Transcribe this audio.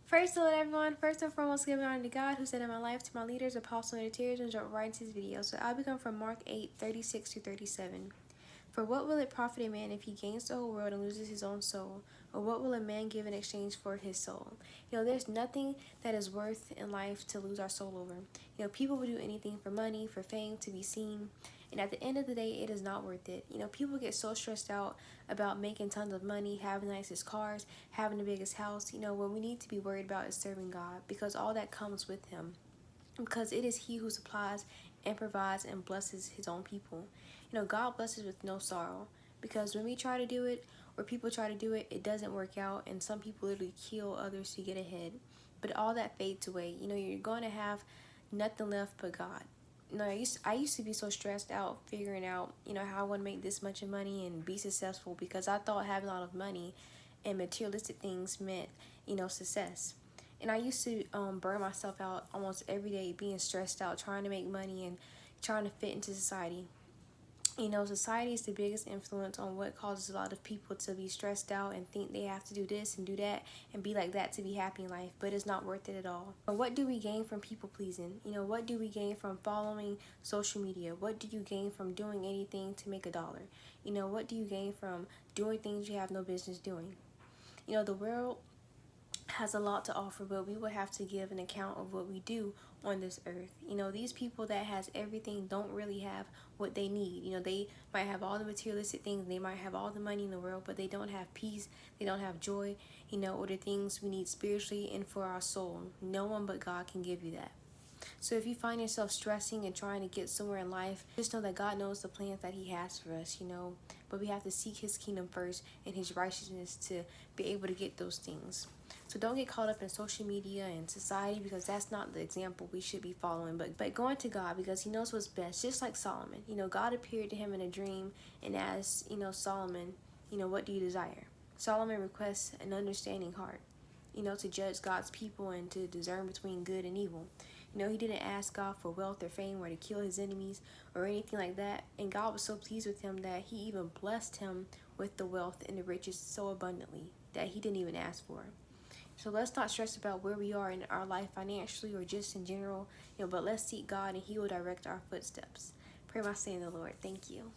First of all, everyone, first and foremost, giving honor to God who said in my life to my leaders, apostles, and tears, and jump right into this video. So I'll begin from Mark 8:36 to 37. For what will it profit a man if he gains the whole world and loses his own soul? Or what will a man give in exchange for his soul? There's nothing that is worth in life to lose our soul over. People will do anything for money, for fame, to be seen. And at the end of the day, it is not worth it. People get so stressed out about making tons of money, having the nicest cars, having the biggest house. What we need to be worried about is serving God, because all that comes with Him. Because it is He who supplies and provides and blesses His own people. God blesses with no sorrow. Because when we try to do it, or people try to do it, it doesn't work out, and some people literally kill others to get ahead. But all that fades away. You're going to have nothing left but God. I used to be so stressed out figuring out, how I want to make this much of money and be successful, because I thought having a lot of money and materialistic things meant, success. And I used to burn myself out almost every day, being stressed out, trying to make money and trying to fit into society. Society is the biggest influence on what causes a lot of people to be stressed out and think they have to do this and do that and be like that to be happy in life, but it's not worth it at all. What do we gain from people pleasing? What do we gain from following social media? What do you gain from doing anything to make $1? What do you gain from doing things you have no business doing? The world has a lot to offer, but we will have to give an account of what we do on this earth. These people that has everything don't really have what they need. They might have all the materialistic things, they might have all the money in the world, but they don't have peace, they don't have joy, or the things we need spiritually and for our soul. No one but God can give you that. So if you find yourself stressing and trying to get somewhere in life, just know that God knows the plans that He has for us, But we have to seek His kingdom first and His righteousness to be able to get those things. So don't get caught up in social media and society, because that's not the example we should be following. But going to God, because He knows what's best, just like Solomon. God appeared to him in a dream and asked, Solomon, what do you desire? Solomon requests an understanding heart, to judge God's people and to discern between good and evil. He didn't ask God for wealth or fame or to kill his enemies or anything like that. And God was so pleased with him that He even blessed him with the wealth and the riches so abundantly that he didn't even ask for. So let's not stress about where we are in our life financially or just in general, but let's seek God and He will direct our footsteps. Pray my say in the Lord. Thank you.